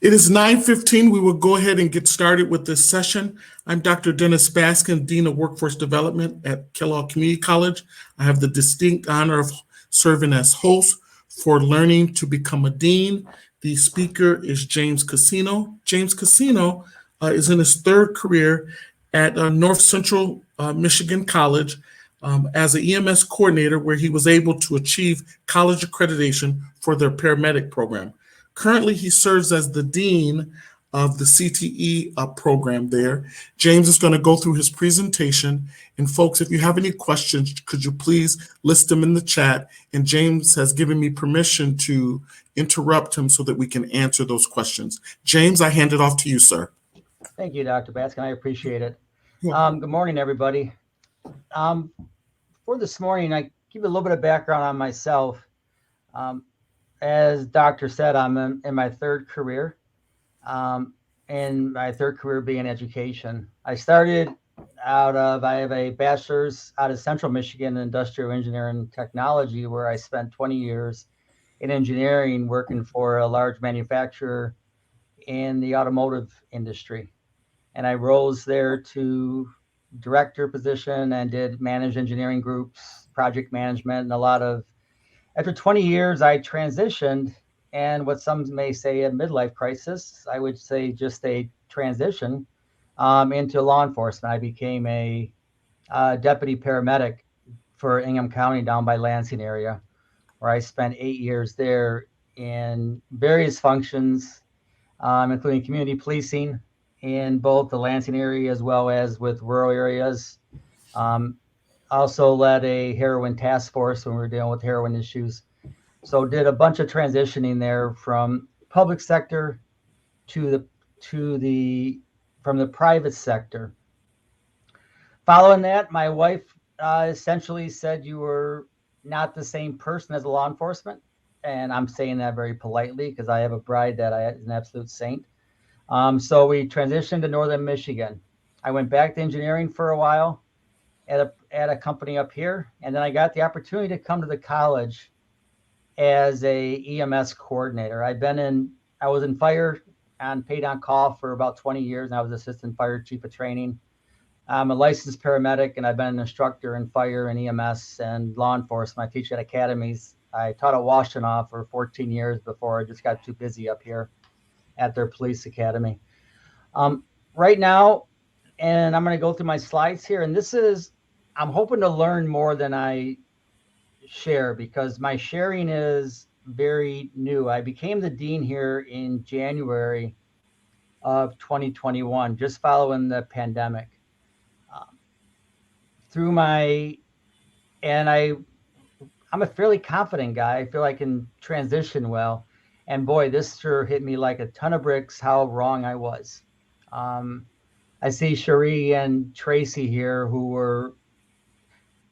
It is 9:15. We will go ahead and get started with this session. I'm Dr. Dennis Baskin, Dean of Workforce Development at Kellogg Community College. I have the distinct honor of serving as host for Learning to Become a Dean. The speaker is James Cousino. James Cousino is in his third career at North Central Michigan College as an EMS coordinator, where he was able to achieve college accreditation for their paramedic program. Currently, he serves as the dean of the CTE program there. James is going to go through his presentation. And folks, if you have any questions, could you please list them in the chat? And James has given me permission to interrupt him so that we can answer those questions. James, I hand it off to you, sir. Thank you, Dr. Baskin. I appreciate it. Good morning, everybody. For this morning, I give you a little bit of background on myself. As Doctor said, I'm in my third career, and my third career being education. I have a bachelor's out of Central Michigan in Industrial Engineering and Technology, where I spent 20 years in engineering working for a large manufacturer in the automotive industry. And I rose there to director position and did manage engineering groups, project management, and after 20 years, I transitioned, and what some may say a midlife crisis, I would say just a transition into law enforcement. I became a deputy paramedic for Ingham County down by Lansing area, where I spent 8 years there in various functions, including community policing in both the Lansing area as well as with rural areas. Also led a heroin task force when we were dealing with heroin issues. So did a bunch of transitioning there from public sector from the private sector. Following that, my wife essentially said, "You were not the same person as a law enforcement." And I'm saying that very politely because I have a bride that is an absolute saint. So we transitioned to Northern Michigan. I went back to engineering for a while at a company up here, and then I got the opportunity to come to the college as a EMS coordinator. I was in fire and paid on call for about 20 years, and I was assistant fire chief of training. I'm a licensed paramedic, and I've been an instructor in fire and EMS and law enforcement. I teach at academies. I taught at Washtenaw for 14 years before I just got too busy up here at their police academy. Right now, and I'm going to go through my slides here, and I'm hoping to learn more than I share because my sharing is very new. I became the dean here in January of 2021, just following the pandemic. I'm a fairly confident guy. I feel I can transition well. And boy, this sure hit me like a ton of bricks how wrong I was. I see Cherie and Tracy here who were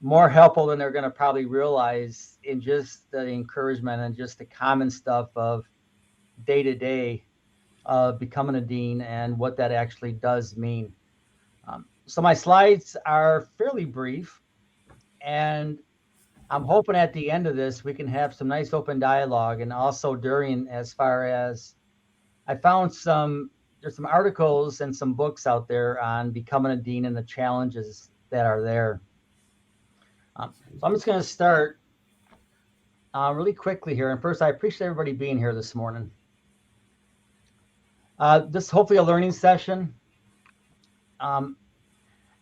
more helpful than they're going to probably realize in just the encouragement and just the common stuff of day-to-day becoming a dean and what that actually does mean. So my slides are fairly brief, and I'm hoping at the end of this we can have some nice open dialogue, and also during, as far as I found there's some articles and some books out there on becoming a dean and the challenges that are there. So I'm just going to start really quickly here. And first, I appreciate everybody being here this morning. This is hopefully a learning session.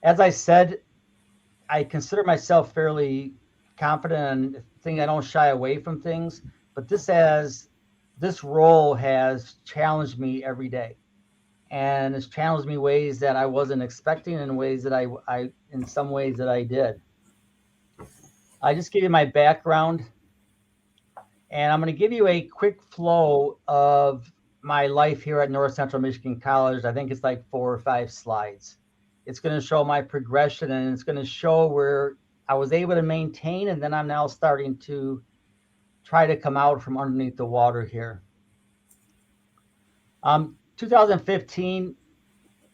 As I said, I consider myself fairly confident and think I don't shy away from things, but this role has challenged me every day. And it's challenged me ways that I wasn't expecting and ways that in some ways that I did. I just give you my background, and I'm going to give you a quick flow of my life here at North Central Michigan College. I think it's like 4 or 5 slides. It's going to show my progression, and it's going to show where I was able to maintain, and then I'm now starting to try to come out from underneath the water here. 2015,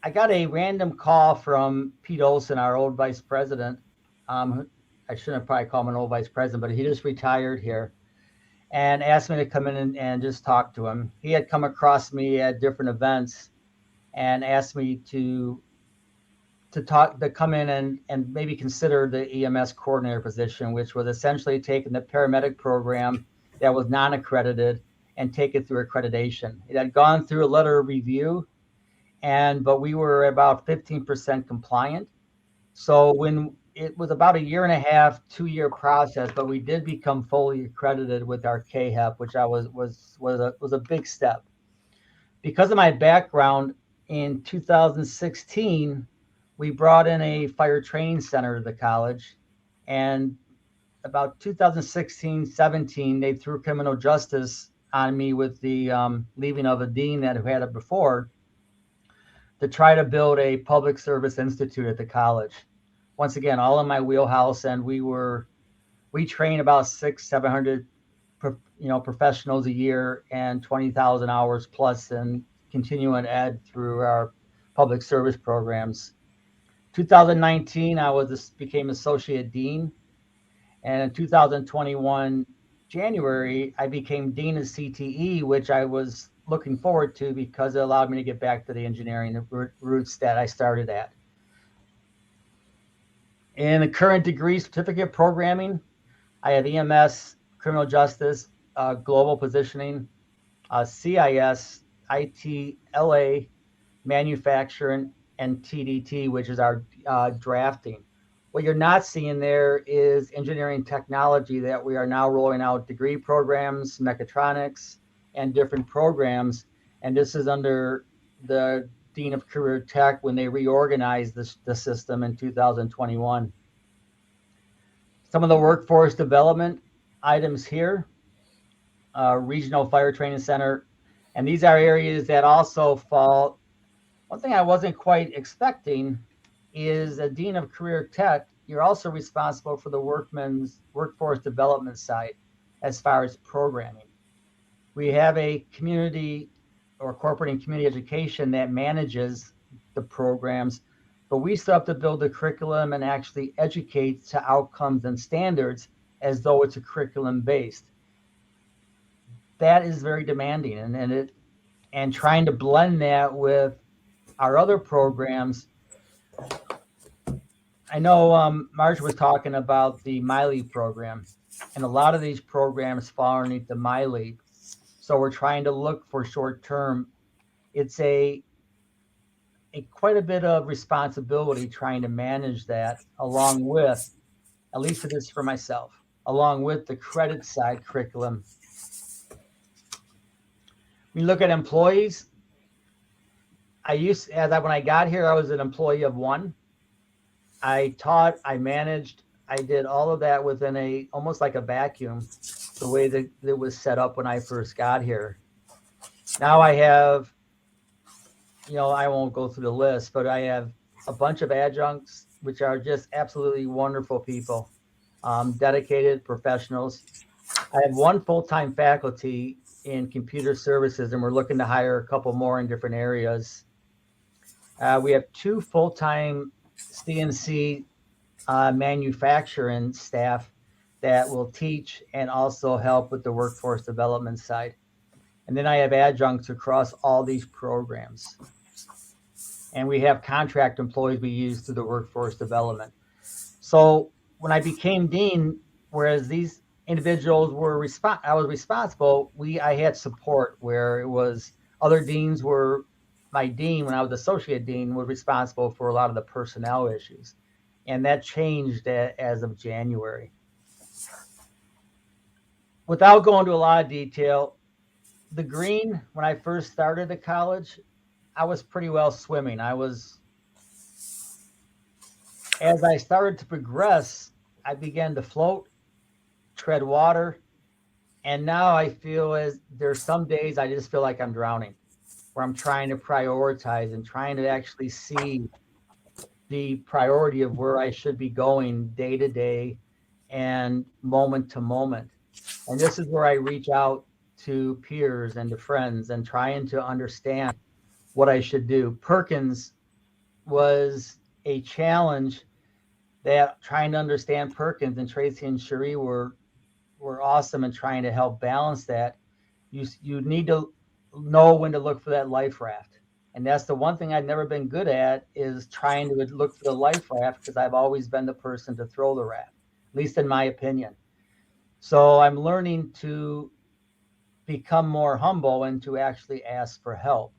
I got a random call from Pete Olson, our old vice president. I shouldn't probably call him an old vice president, but he just retired here. and asked me to come in and just talk to him. He had come across me at different events and asked me to come in and maybe consider the EMS coordinator position, which was essentially taking the paramedic program that was non-accredited and take it through accreditation. It had gone through a letter of review, but we were about 15% compliant. So when it was about a year and a half, 2-year process, but we did become fully accredited with our KHEP, which was a big step. Because of my background, in 2016, we brought in a fire training center to the college, and about 2016-17, they threw criminal justice on me with the leaving of a dean that had it before, to try to build a public service institute at the college. Once again, all in my wheelhouse, and we train about 700 professionals a year and 20,000 hours plus in continuing ed through our public service programs. 2019, I became associate dean, and in 2021 January, I became dean of CTE, which I was looking forward to because it allowed me to get back to the engineering roots that I started at. In the current degree certificate programming, I have EMS, criminal justice, global positioning, CIS, ITLA, manufacturing, and TDT, which is our drafting. What you're not seeing there is engineering technology that we are now rolling out degree programs, mechatronics, and different programs. And this is under the Dean of Career Tech when they reorganized the system in 2021. Some of the workforce development items here, Regional Fire Training Center, and these are areas that also fall. One thing I wasn't quite expecting is a Dean of Career Tech, you're also responsible for the workforce development side as far as programming. We have a community or corporate and community education that manages the programs, but we still have to build the curriculum and actually educate to outcomes and standards as though it's a curriculum based. That is very demanding, and trying to blend that with our other programs. I know Marge was talking about the MyLeap program, and a lot of these programs fall underneath the MyLeap. So we're trying to look for short term. It's a quite a bit of responsibility trying to manage that, along with, at least for this for myself, along with the credit side curriculum. When you look at employees, when I got here, I was an employee of one. I taught, I managed, I did all of that within almost like a vacuum, the way that it was set up when I first got here. Now I have, I won't go through the list, but I have a bunch of adjuncts, which are just absolutely wonderful people, dedicated professionals. I have one full-time faculty in computer services, and we're looking to hire a couple more in different areas. We have 2 full-time CNC manufacturing staff that will teach and also help with the workforce development side. And then I have adjuncts across all these programs. And we have contract employees we use through the workforce development. So when I became dean, whereas these individuals I was responsible, I had support where it was other deans were, my dean, when I was associate dean, was responsible for a lot of the personnel issues. And that changed as of January. Without going into a lot of detail, the green, when I first started at college, I was pretty well swimming. As I started to progress, I began to float, tread water, and now I feel as there's some days I just feel like I'm drowning, where I'm trying to prioritize and trying to actually see the priority of where I should be going day to day and moment to moment. And this is where I reach out to peers and to friends and trying to understand what I should do. Perkins was a challenge, that trying to understand Perkins, and Tracy and Cherie were were awesome in trying to help balance that. You need to know when to look for that life raft. And that's the one thing I've never been good at, is trying to look for the life raft, because I've always been the person to throw the raft, at least in my opinion. So I'm learning to become more humble and to actually ask for help.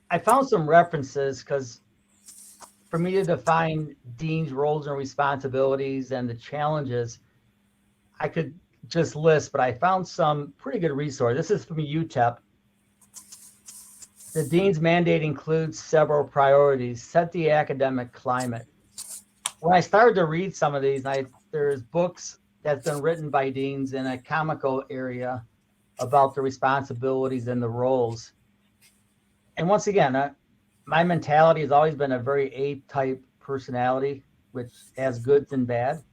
I found some references, because for me to define dean's roles and responsibilities and the challenges, I could just list, but I found some pretty good resource. This is from UTEP. The dean's mandate includes several priorities. Set the academic climate. When I started to read some of these, there's books that's been written by deans in a comical area about the responsibilities and the roles. And once again, my mentality has always been a very A-type personality, which has goods and bad.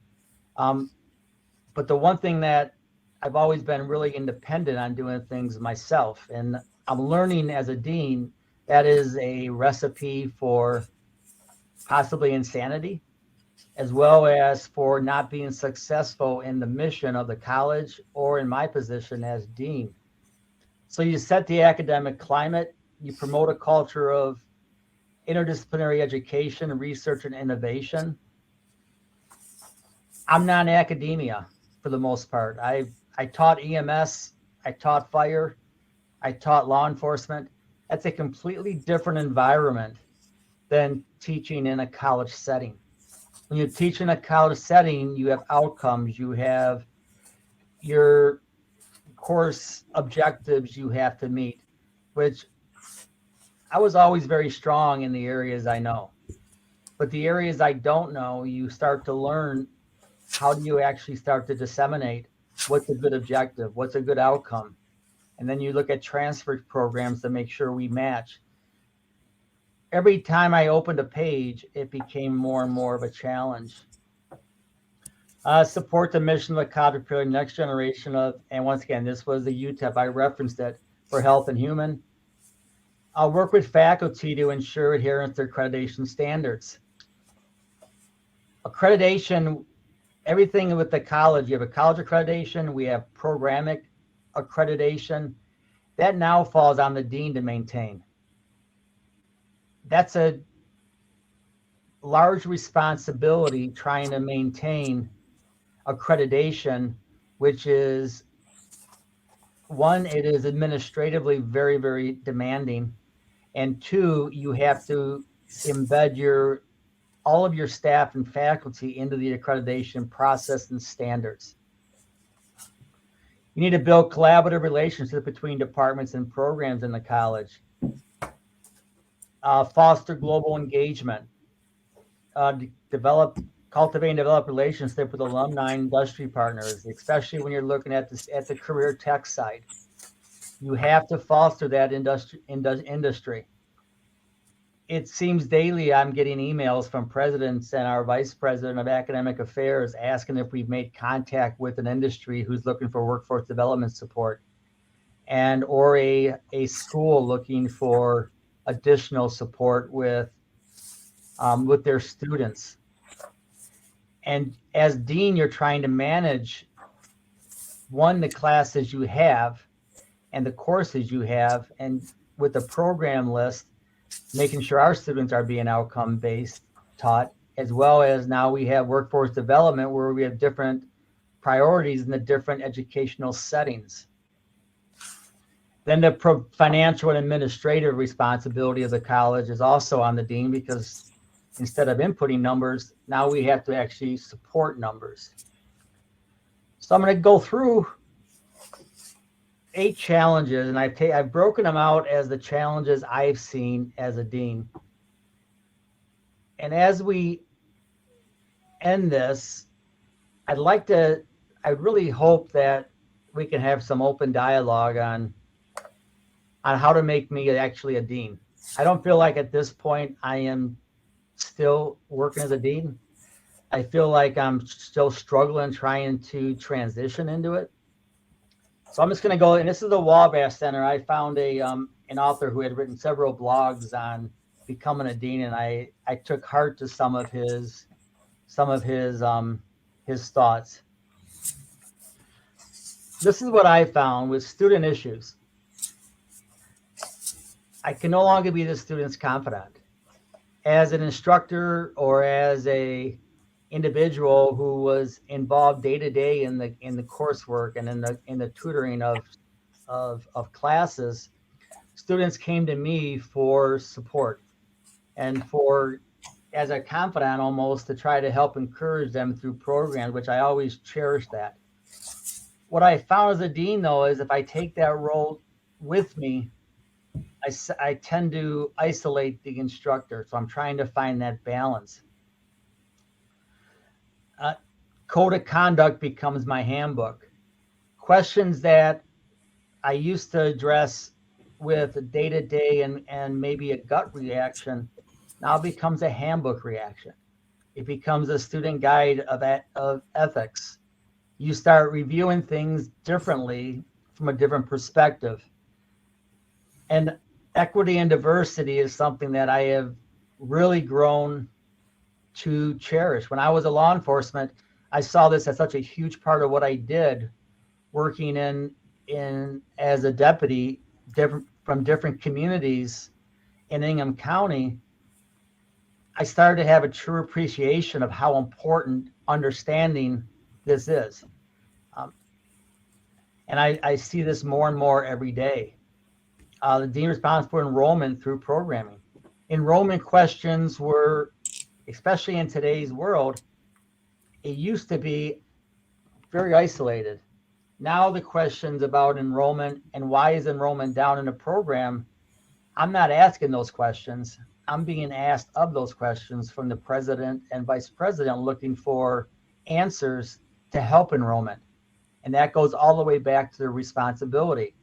But the one thing that I've always been really independent on doing things myself. And I'm learning as a dean, that is a recipe for possibly insanity, as well as for not being successful in the mission of the college or in my position as dean. So you set the academic climate, you promote a culture of interdisciplinary education, research, and innovation. I'm not in academia for the most part. I taught EMS, I taught fire, I taught law enforcement. That's a completely different environment than teaching in a college setting. When you teach in a college setting, you have outcomes, you have your course objectives you have to meet, which I was always very strong in the areas I know. But the areas I don't know, you start to learn, how do you actually start to disseminate what's a good objective, what's a good outcome. And then you look at transfer programs to make sure we match. Every time I opened a page, it became more and more of a challenge. Support the mission of the college, preparing the next generation of, and once again, this was the UTEP, I referenced it, for health and human. I'll work with faculty to ensure adherence to accreditation standards. Accreditation, everything with the college, you have a college accreditation, we have programic accreditation. That now falls on the dean to maintain. That's a large responsibility, trying to maintain accreditation, which is, one, it is administratively very, very demanding. And two, you have to embed all of your staff and faculty into the accreditation process and standards. You need to build collaborative relationships between departments and programs in the college. Foster global engagement. Cultivate and develop relationships with alumni and industry partners, especially when you're looking at the career tech side. You have to foster that industry. It seems daily I'm getting emails from presidents and our vice president of academic affairs asking if we've made contact with an industry who's looking for workforce development support, and or a school looking for additional support with their students. And as dean, you're trying to manage, one, the classes you have and the courses you have, and with the program list, making sure our students are being outcome-based taught, as well as now we have workforce development where we have different priorities in the different educational settings. Then the financial and administrative responsibility of the college is also on the dean, because instead of inputting numbers, now we have to actually support numbers. So I'm going to go through 8 challenges, and I've broken them out as the challenges I've seen as a dean. And as we end this, I really hope that we can have some open dialogue on how to make me actually a dean. I don't feel like at this point I am still working as a dean. I feel like I'm still struggling trying to transition into it. So I'm just going to go, and this is the Wabash Center. I found an author who had written several blogs on becoming a dean, and I took heart to some of his thoughts. this is what I found with student issues. I can no longer be the student's confidant. As an instructor or as a individual who was involved day to day in the coursework and in the tutoring of classes, students came to me for support and for as a confidant almost to try to help encourage them through programs, which I always cherish that. What I found as a dean, though, is if I take that role with me, I tend to isolate the instructor. So I'm trying to find that balance. Uh, Code of conduct becomes my handbook. Questions that I used to address with day to day and maybe a gut reaction now becomes a handbook reaction. It becomes a student guide of ethics. You start reviewing things differently from a different perspective. And equity and diversity is something that I have really grown to cherish. When I was a law enforcement, I saw this as such a huge part of what I did working in as a deputy from different communities in Ingham County. I started to have a true appreciation of how important understanding this is. Um, and I see this more and more every day. The dean responsible for enrollment through programming. Enrollment questions were, especially in today's world, it used to be very isolated. Now the questions about enrollment and why is enrollment down in a program, I'm not asking those questions. I'm being asked of those questions from the president and vice president looking for answers to help enrollment. And that goes all the way back to the responsibility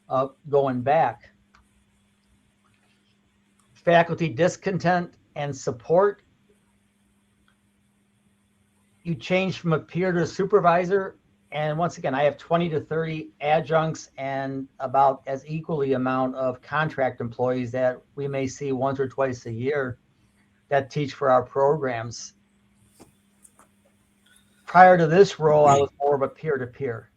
of going back. Faculty discontent and support. You change from a peer to a supervisor. And once again, I have 20 to 30 adjuncts and about as equally amount of contract employees that we may see once or twice a year that teach for our programs. Prior to this role, I was more of a peer-to-peer.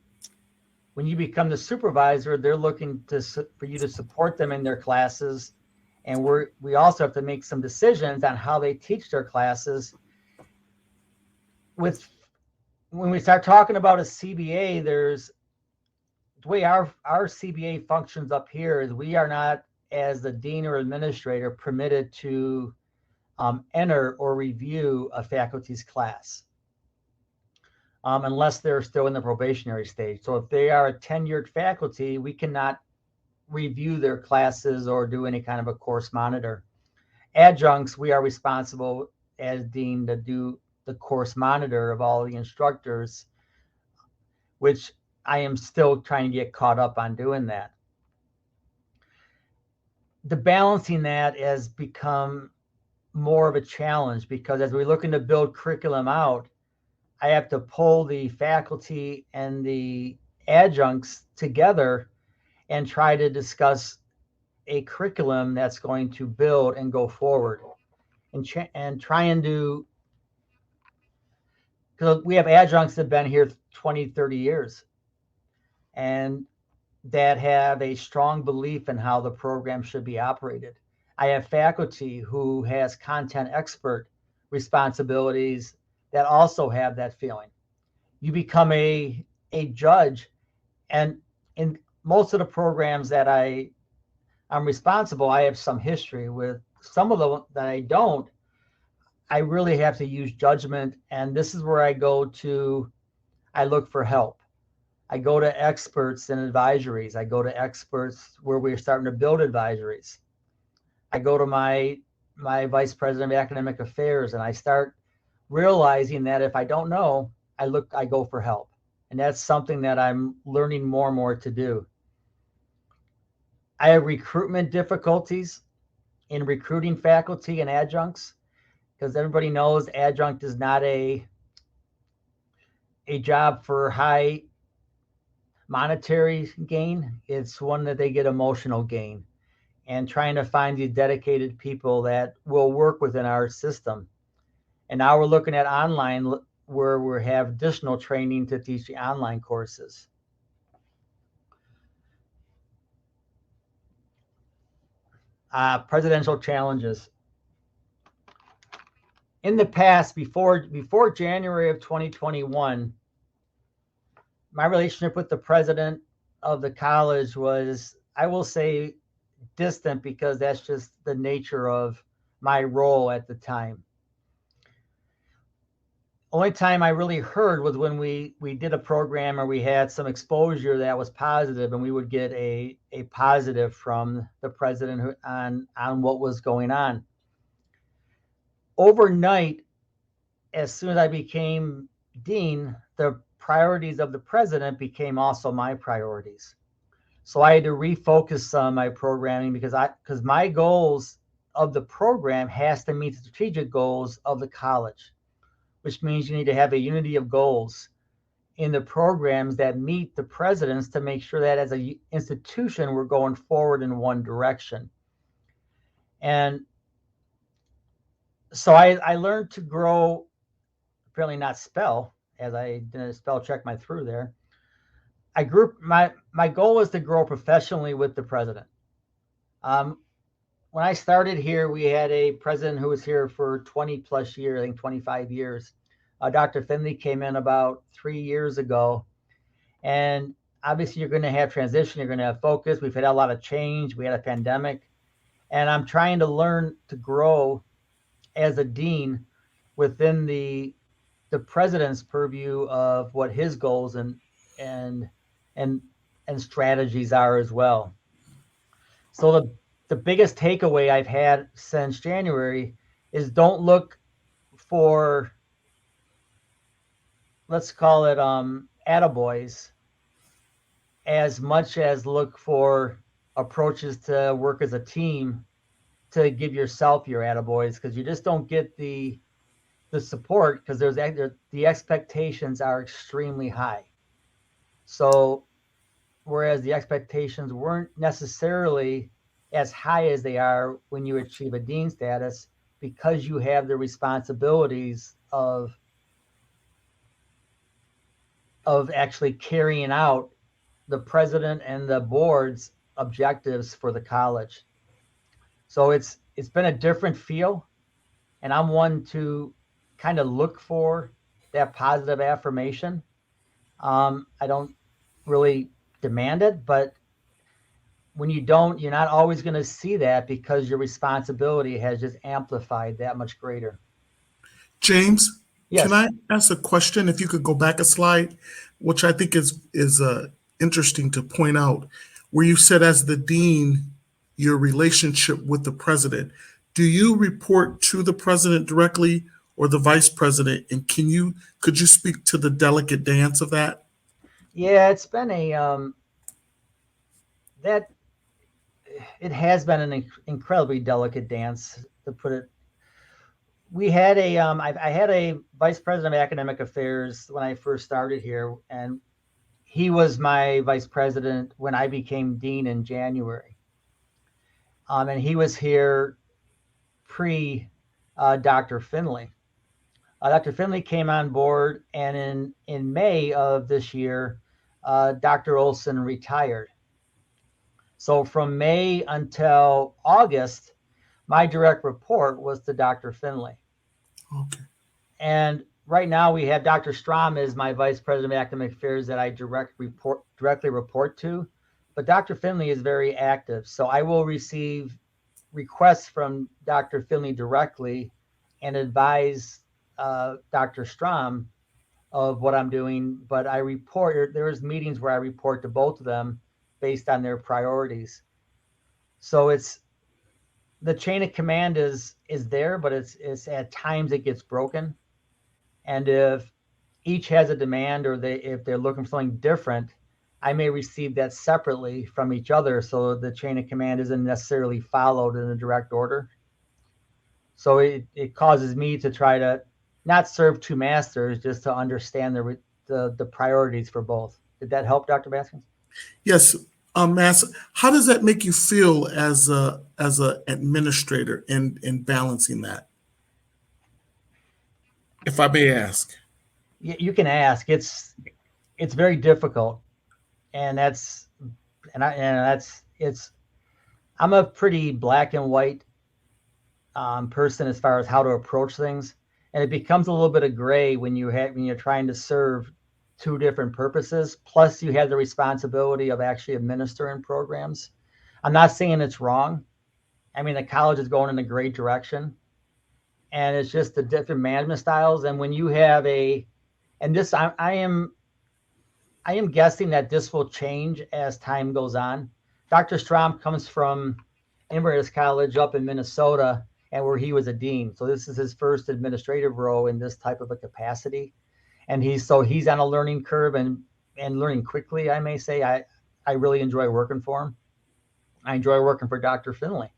When you become the supervisor, they're looking for you to support them in their classes. And we also have to make some decisions on how they teach their classes. When we start talking about a CBA, there's the way our CBA functions up here is we are not, as the dean or administrator, permitted to enter or review a faculty's class unless they're still in the probationary stage. So if they are a tenured faculty, we cannot review their classes or do any kind of a course monitor. Adjuncts, we are responsible as dean to do the course monitor of all the instructors, which I am still trying to get caught up on doing that. The balancing that has become more of a challenge because as we're looking to build curriculum out, I have to pull the faculty and the adjuncts together and try to discuss a curriculum that's going to build and go forward and trying to, because we have adjuncts that have been here 20, 30 years and that have a strong belief in how the program should be operated. I have faculty who has content expert responsibilities that also have that feeling. You become a judge, and in most of the programs that I'm responsible, I have some history with. Some of them that I don't, I really have to use judgment, and this is where I look for help. I go to experts in advisories. I go to experts where we're starting to build advisories. I go to my vice president of academic affairs, and I start realizing that if I don't know, I go for help. And that's something that I'm learning more and more to do. I have recruitment difficulties in recruiting faculty and adjuncts because everybody knows adjunct is not a job for high monetary gain. It's one that they get emotional gain, and trying to find the dedicated people that will work within our system. And now we're looking at online where we have additional training to teach the online courses. Presidential challenges. In the past, before January of 2021, my relationship with the president of the college was, I will say, distant, because that's just the nature of my role at the time. Only time I really heard was when we did a program or we had some exposure that was positive, and we would get a positive from the president on what was going on. Overnight, as soon as I became dean, the priorities of the president became also my priorities. So I had to refocus on my programming, because my goals of the program has to meet the strategic goals of the college, which means you need to have a unity of goals in the programs that meet the president's, to make sure that as an institution, we're going forward in one direction. And so I learned to grow, apparently not spell, as I didn't spell check my through there. I grew, my goal was to grow professionally with the president. When I started here, we had a president who was here for 20 plus years, I think 25 years. Dr. Finley came in about 3 years ago. And obviously you're going to have transition, you're going to have focus. We've had a lot of change. We had a pandemic. And I'm trying to learn to grow as a dean within the president's purview of what his goals and strategies are as well. So the biggest takeaway I've had since January is, don't look for, let's call it attaboys, as much as look for approaches to work as a team to give yourself your attaboys, because you just don't get the support, because the expectations are extremely high. So whereas the expectations weren't necessarily as high as they are when you achieve a dean status, because you have the responsibilities of actually carrying out the president and the board's objectives for the college. So it's been a different feel, and I'm one to kind of look for that positive affirmation. I don't really demand it, but when you don't, you're not always going to see that, because your responsibility has just amplified that much greater. James, can Yes. I ask a question? If you could go back a slide, which I think is interesting to point out, where you said as the dean, your relationship with the president. Do you report to the president directly or the vice president? And could you speak to the delicate dance of that? Yeah, it's been that it has been an incredibly delicate dance, to put it. We had I had a vice president of academic affairs when I first started here, and he was my vice president when I became dean in January. And he was here pre Dr. Finley. Dr. Finley came on board, and in May of this year, Dr. Olson retired. So from May until August, my direct report was to Dr. Finley. Okay. And right now we have Dr. Strom as my vice president of academic affairs that I directly report to. But Dr. Finley is very active. So I will receive requests from Dr. Finley directly and advise Dr. Strom of what I'm doing. But there's meetings where I report to both of them based on their priorities. So the chain of command is there, but it's at times it gets broken. And if each has a demand, or if they're looking for something different, I may receive that separately from each other, so the chain of command isn't necessarily followed in a direct order. So it causes me to try to not serve two masters, just to understand the priorities for both. Did that help, Dr. Baskins? Yes, Mass. How does that make you feel as a administrator in balancing that, if I may ask? You can ask. It's very difficult, and that's I'm a pretty black and white person as far as how to approach things, and it becomes a little bit of gray when you're trying to serve two different purposes. Plus, you have the responsibility of actually administering programs. I'm not saying it's wrong. I mean, the college is going in a great direction, and it's just the different management styles. And when you have and this, I am guessing that this will change as time goes on. Dr. Strom comes from Inverness College up in Minnesota, and where he was a dean. So this is his first administrative role in this type of a capacity, and he's on a learning curve and learning quickly. I may say I really enjoy working for him. I enjoy working for Dr. Finley.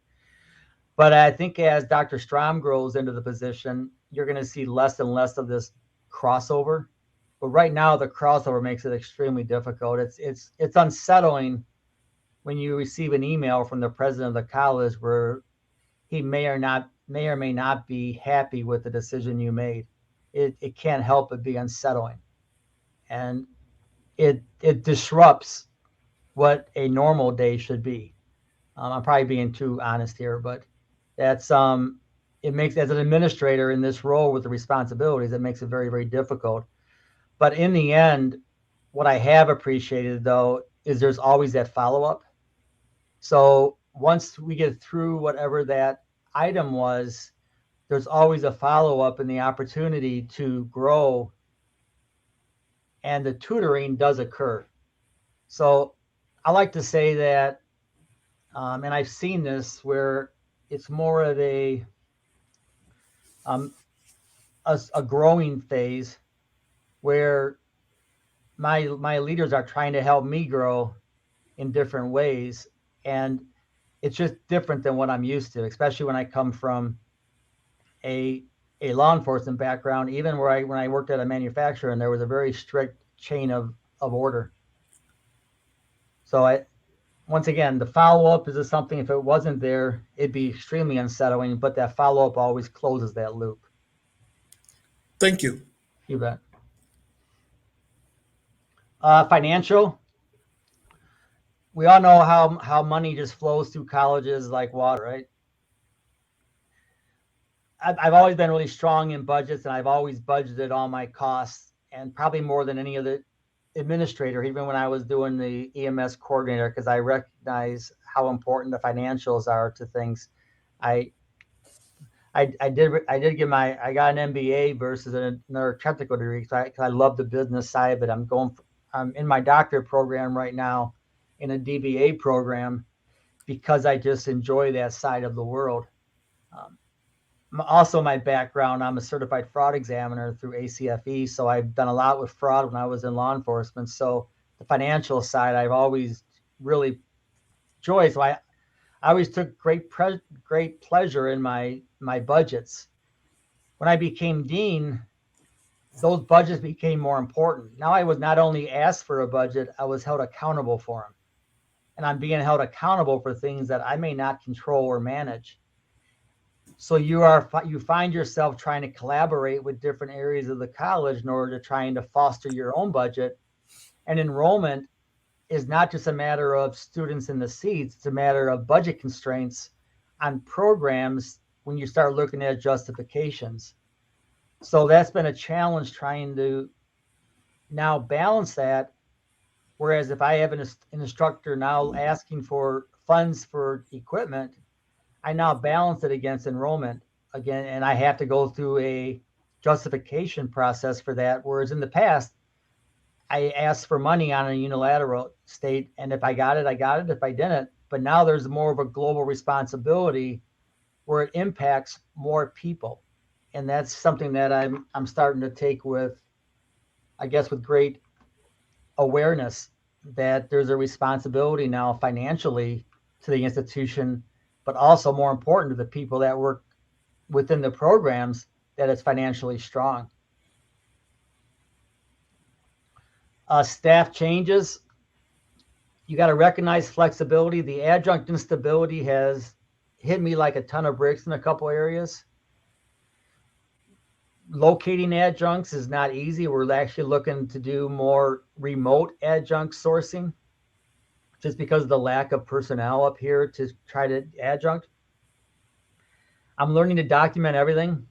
But I think as Dr. Strom grows into the position, you're going to see less and less of this crossover. But right now, the crossover makes it extremely difficult. It's unsettling when you receive an email from the president of the college where he may or may not be happy with the decision you made. It can't help but be unsettling, and it disrupts what a normal day should be. I'm probably being too honest here, but that's it makes, as an administrator in this role with the responsibilities, it makes it very, very difficult. But in the end, what I have appreciated though is there's always that follow up. So once we get through whatever that item was, there's always a follow up and the opportunity to grow, and the tutoring does occur. So I like to say that, and I've seen this where it's more of um, a growing phase where my leaders are trying to help me grow in different ways, and it's just different than what I'm used to, especially when I come from a law enforcement background, even when I worked at a manufacturer and there was a very strict chain of order. So once again, the follow up is something, if it wasn't there, it'd be extremely unsettling, but that follow up always closes that loop. Thank you. You bet. Financial, we all know how money just flows through colleges like water, right? I've always been really strong in budgets, and I've always budgeted all my costs, and probably more than any other administrator, even when I was doing the EMS coordinator, because I recognize how important the financials are to things. I I did get I got an MBA versus another technical degree because I love the business side, but I'm in my doctorate program right now in a DBA program because I just enjoy that side of the world. Um, Also, my background, I'm a certified fraud examiner through ACFE, so I've done a lot with fraud when I was in law enforcement. So the financial side, I've always really enjoyed. So I always took great pleasure in my budgets. When I became dean, those budgets became more important. Now I was not only asked for a budget, I was held accountable for them. And I'm being held accountable for things that I may not control or manage. So you find yourself trying to collaborate with different areas of the college in order to trying to foster your own budget. And enrollment is not just a matter of students in the seats, it's a matter of budget constraints on programs when you start looking at justifications. So that's been a challenge trying to now balance that. Whereas if I have an instructor now asking for funds for equipment, I now balance it against enrollment again, and I have to go through a justification process for that. Whereas in the past, I asked for money on a unilateral state, and if I got it, I got it. If I didn't, but now there's more of a global responsibility where it impacts more people, and that's something that I'm starting to take with, I guess, with great awareness that there's a responsibility now financially to the institution, but also more important to the people that work within the programs that it's financially strong. Staff changes. You got to recognize flexibility. The adjunct instability has hit me like a ton of bricks in a couple areas. Locating adjuncts is not easy. We're actually looking to do more remote adjunct sourcing. just because of the lack of personnel up here to try to adjunct. I'm learning to document everything.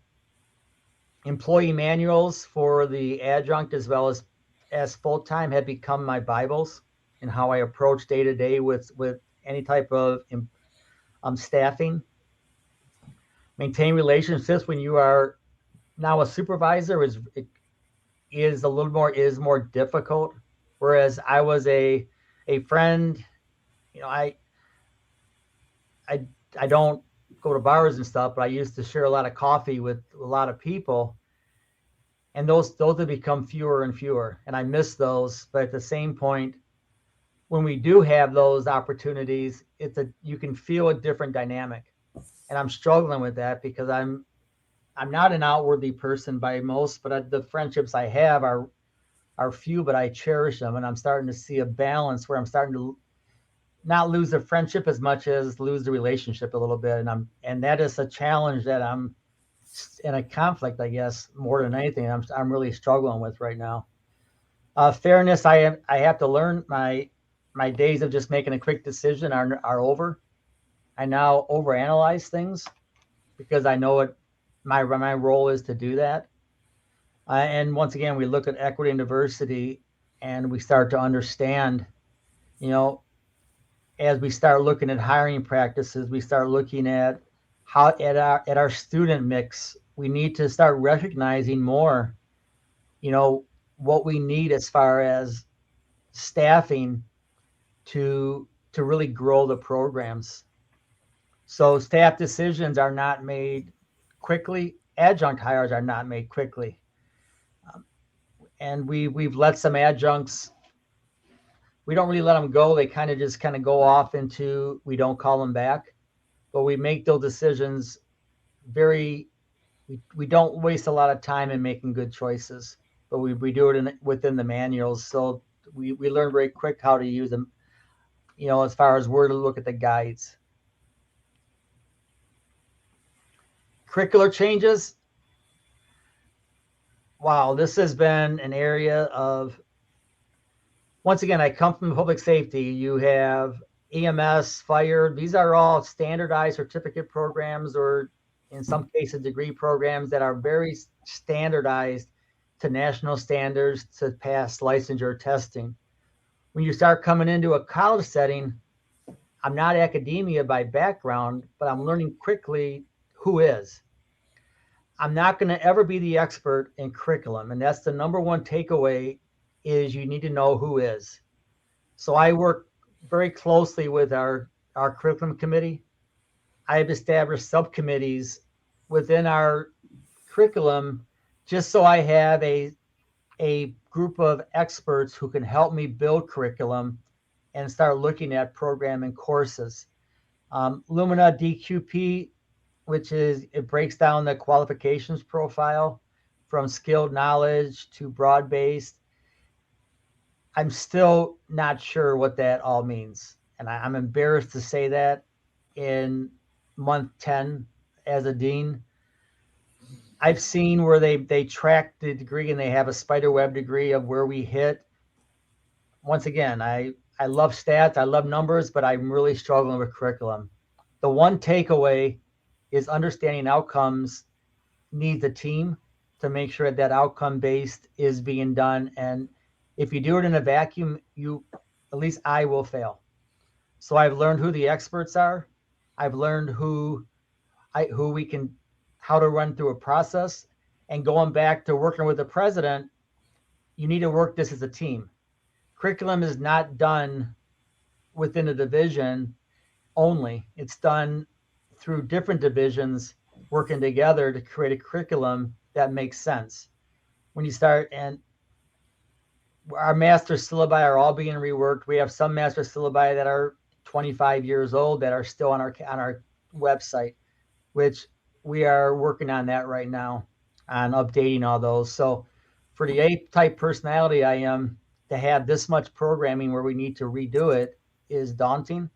Employee manuals for the adjunct as well as full-time have become my Bibles in how I approach day to day with any type of staffing. Maintain relationships when you are now a supervisor is a little more difficult. Whereas I was a friend, you know, I I don't go to bars and stuff, but I used to share a lot of coffee with a lot of people, and those have become fewer and fewer, and I miss those. But at the same point, when we do have those opportunities, you can feel a different dynamic, and I'm struggling with that because I'm not an outwardly person by most, but the friendships I have are few, but I cherish them, and I'm starting to see a balance where I'm starting to not lose the friendship as much as lose the relationship a little bit, and that is a challenge that I'm in a conflict, I guess, more than anything. I'm really struggling with right now. Fairness, I have to learn. My days of just making a quick decision are over. I now overanalyze things because I know what my role is to do that. And once again, we look at equity and diversity, and we start to understand, you know, as we start looking at hiring practices, we start looking at how at our student mix, we need to start recognizing more, you know, what we need as far as staffing to really grow the programs. So staff decisions are not made quickly. Adjunct hires are not made quickly. And we've let some adjuncts, we don't really let them go. They kind of go off into, we don't call them back, but we make those decisions very, we don't waste a lot of time in making good choices, but we do it within the manuals. So we learn very quick how to use them, you know, as far as where to look at the guides. Curricular changes. Wow, this has been an area of, once again, I come from public safety. You have EMS, fire. These are all standardized certificate programs, or in some cases, degree programs that are very standardized to national standards to pass licensure testing. When you start coming into a college setting, I'm not academia by background, but I'm learning quickly who is. I'm not going to ever be the expert in curriculum. And that's the number one takeaway, is you need to know who is. So I work very closely with our curriculum committee. I have established subcommittees within our curriculum just so I have a group of experts who can help me build curriculum and start looking at program and courses. Lumina DQP, which is, it breaks down the qualifications profile from skilled knowledge to broad-based. I'm still not sure what that all means. And I'm embarrassed to say that in month 10 as a dean. I've seen where they track the degree and they have a spider web degree of where we hit. Once again, I love stats, I love numbers, but I'm really struggling with curriculum. The one takeaway is understanding outcomes needs a team to make sure that outcome based is being done. And if you do it in a vacuum, at least I will fail. So I've learned who the experts are. I've learned how to run through a process. And going back to working with the president, you need to work this as a team. Curriculum is not done within a division only. It's done through different divisions working together to create a curriculum that makes sense. When you start, and our master syllabi are all being reworked. We have some master syllabi that are 25 years old that are still on our website, which we are working on that right now, on updating all those. So for the A-type personality I am, to have this much programming where we need to redo it is daunting.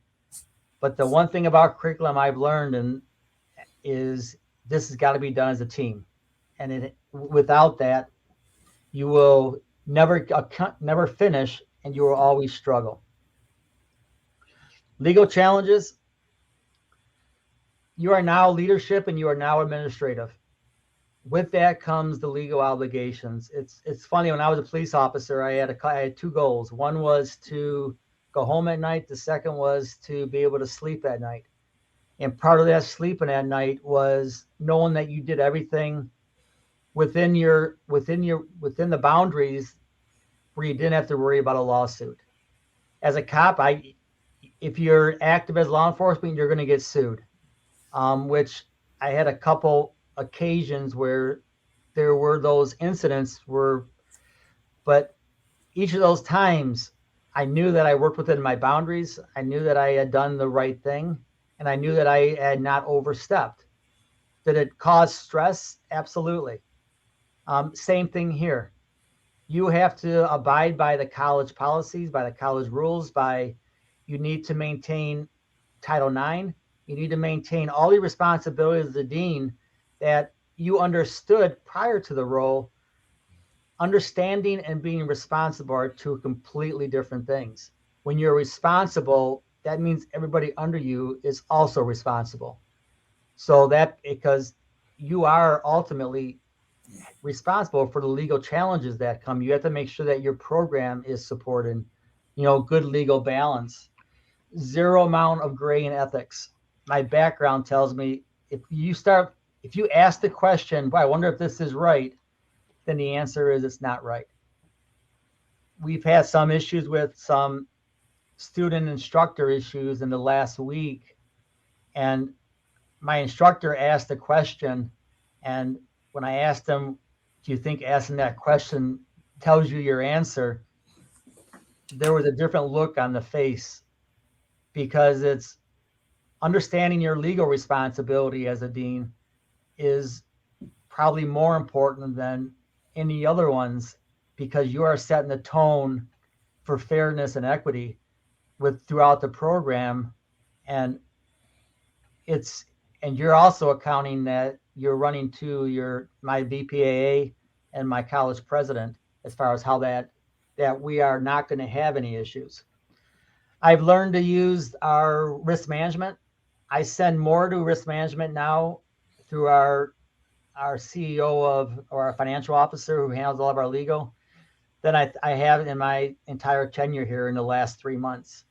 But the one thing about curriculum I've learned is this has got to be done as a team. And without that, you will never finish, and you will always struggle. Legal challenges. You are now leadership and you are now administrative. With that comes the legal obligations. It's funny, when I was a police officer, I had two goals. One was to go home at night. The second was to be able to sleep at night. And part of that sleeping at night was knowing that you did everything within the boundaries where you didn't have to worry about a lawsuit. As a cop, if you're active as law enforcement, you're going to get sued. Which I had a couple occasions where there were those incidents but each of those times I knew that I worked within my boundaries. I knew that I had done the right thing, and I knew that I had not overstepped. Did it cause stress? Absolutely. Same thing here. You have to abide by the college policies, by the college rules, you need to maintain Title IX. You need to maintain all the responsibilities of the dean that you understood prior to the role. Understanding and being responsible are two completely different things. When you're responsible, that means everybody under you is also responsible. So that, because you are ultimately responsible for the legal challenges that come, you have to make sure that your program is supporting, good legal balance. Zero amount of gray in ethics. My background tells me if you ask the question, well, I wonder if this is right, then the answer is it's not right. We've had some issues with some student instructor issues in the last week, and my instructor asked a question, and when I asked him, do you think asking that question tells you your answer, there was a different look on the face, because it's understanding your legal responsibility as a dean is probably more important than any other ones, because you are setting the tone for fairness and equity throughout the program. And you're also accounting that you're running to my VPAA and my college president, as far as how that we are not going to have any issues. I've learned to use our risk management. I send more to risk management now through our CEO or our financial officer who handles all of our legal than I have in my entire tenure here in the last 3 months.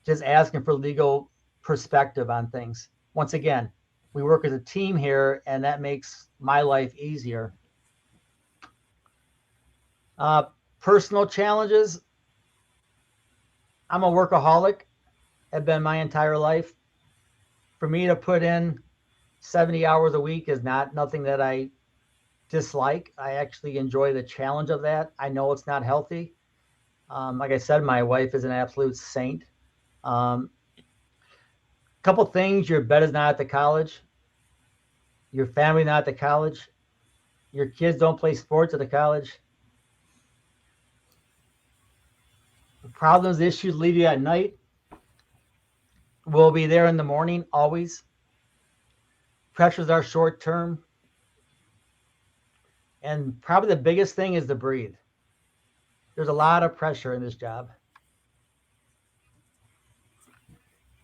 Just asking for legal perspective on things. Once again, we work as a team here, and that makes my life easier. Personal challenges. I'm a workaholic. Have been my entire life. For me to put in 70 hours a week is nothing that I dislike. I actually enjoy the challenge of that. I know it's not healthy. Like I said, my wife is an absolute saint. Couple things: your bed is not at the college, your family not at the college, your kids don't play sports at the college. The problems, issues leave you at night. We'll be there in the morning, always. Pressures are short term. And probably the biggest thing is to breathe. There's a lot of pressure in this job.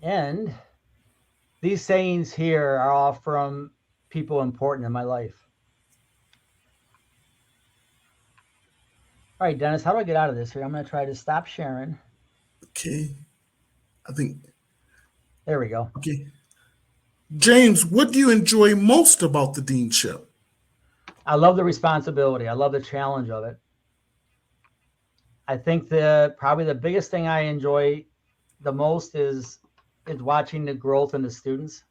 And these sayings here are all from people important in my life. All right, Dennis, how do I get out of this here? I'm going to try to stop sharing. Okay. I think. There we go. Okay. James, what do you enjoy most about the deanship? I love the responsibility. I love the challenge of it. I think probably the biggest thing I enjoy the most is watching the growth in the students.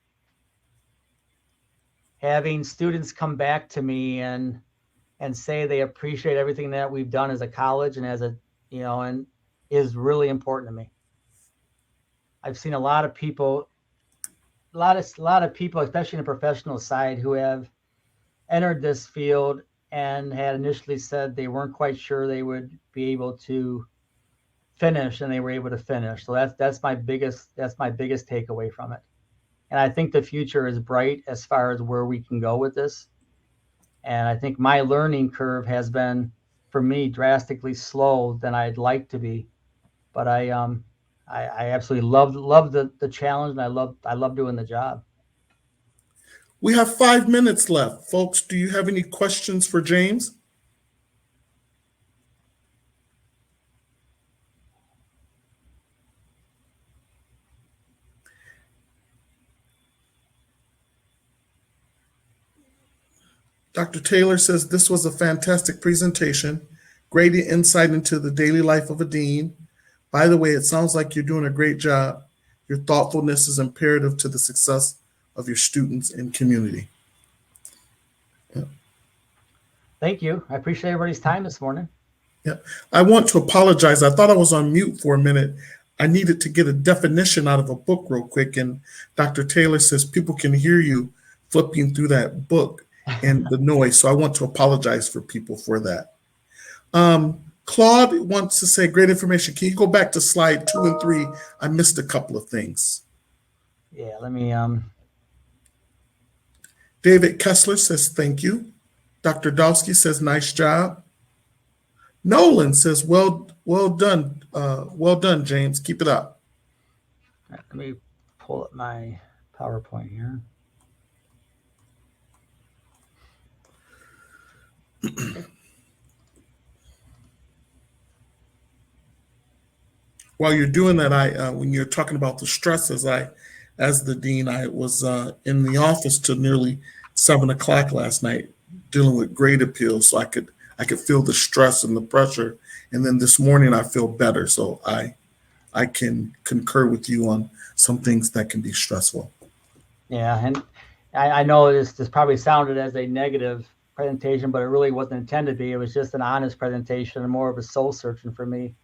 Having students come back to me and say they appreciate everything that we've done as a college and and is really important to me. I've seen a lot of people, especially in the professional side, who have entered this field and had initially said they weren't quite sure they would be able to finish, and they were able to finish. So that's my biggest takeaway from it. And I think the future is bright as far as where we can go with this. And I think my learning curve has been, for me, drastically slow than I'd like to be. But I absolutely love the challenge, and I love doing the job. We have 5 minutes left. Folks, do you have any questions for James? Dr. Taylor says this was a fantastic presentation, great insight into the daily life of a dean. By the way, it sounds like you're doing a great job. Your thoughtfulness is imperative to the success of your students and community. Yeah. Thank you. I appreciate everybody's time this morning. Yeah. I want to apologize. I thought I was on mute for a minute. I needed to get a definition out of a book real quick. And Dr. Taylor says people can hear you flipping through that book and the noise. So I want to apologize for people for that. Claude wants to say great information. Can you go back to slide 2 and 3? I missed a couple of things. Yeah, let me. David Kessler says thank you. Dr. Dawski says nice job. Nolan says well done, James. Keep it up. Let me pull up my PowerPoint here. While you're doing that, when you're talking about the stresses, as the dean, I was in the office till nearly 7 o'clock last night, dealing with grade appeals, so I could feel the stress and the pressure. And then this morning, I feel better, so I can concur with you on some things that can be stressful. Yeah, and I know this probably sounded as a negative presentation, but it really wasn't intended to be. It was just an honest presentation and more of a soul searching for me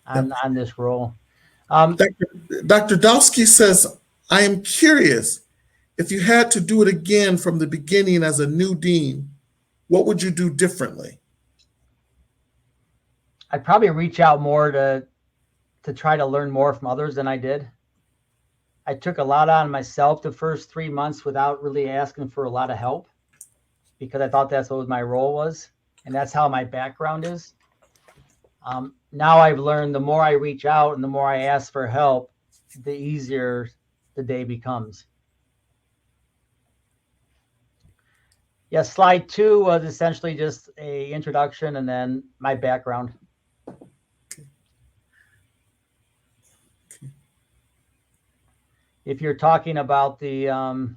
on this role. Dr. Dawski says, I am curious, if you had to do it again from the beginning as a new dean, what would you do differently? I'd probably reach out more to try to learn more from others than I did. I took a lot on myself the first 3 months without really asking for a lot of help, because I thought that's what my role was, and that's how my background is. Now I've learned the more I reach out and the more I ask for help, the easier the day becomes. Yes, slide 2 was essentially just a introduction and then my background. If you're talking about the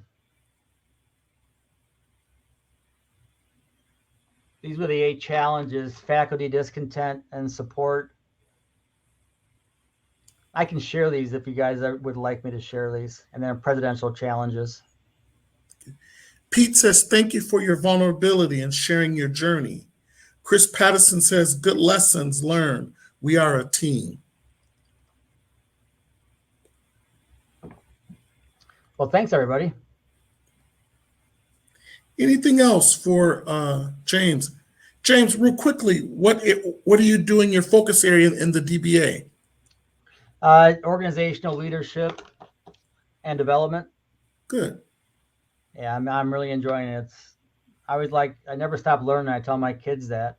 these were the 8 challenges: faculty discontent and support. I can share these if you guys would like me to share these, and then presidential challenges. Pete says, thank you for your vulnerability and sharing your journey. Chris Patterson says, good lessons learned. We are a team. Well, thanks, everybody. Anything else for James? James, real quickly, what are you doing your focus area in the DBA? Organizational leadership and development. Good. Yeah, I'm really enjoying it. I never stop learning. I tell my kids that.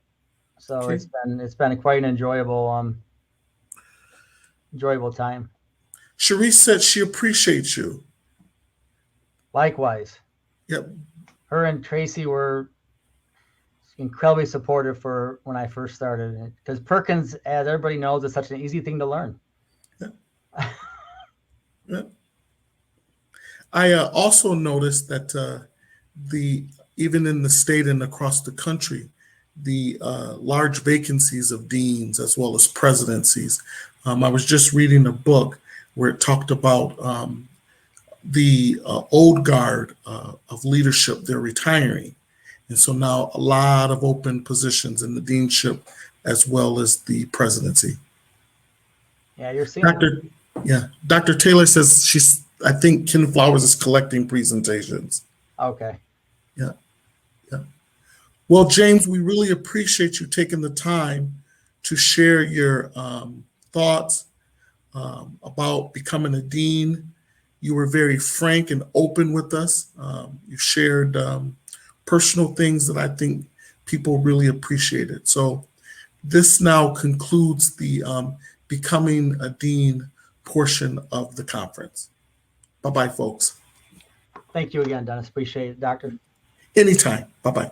So okay. It's been quite an enjoyable time. Sharice said she appreciates you. Likewise. Yep. Her and Tracy were incredibly supportive for when I first started, because Perkins, as everybody knows, is such an easy thing to learn. Yeah. Yeah. I also noticed that even in the state and across the country, the large vacancies of deans as well as presidencies. I was just reading a book where it talked about the old guard of leadership. They're retiring. And so now a lot of open positions in the deanship as well as the presidency. Yeah, you're seeing Dr. Taylor says I think Ken Flowers is collecting presentations. Okay. Yeah. Well, James, we really appreciate you taking the time to share your thoughts about becoming a dean. You were very frank and open with us. You shared personal things that I think people really appreciated. So this now concludes the Becoming a Dean portion of the conference. Bye-bye, folks. Thank you again, Dennis. Appreciate it, Doctor. Anytime. Bye-bye.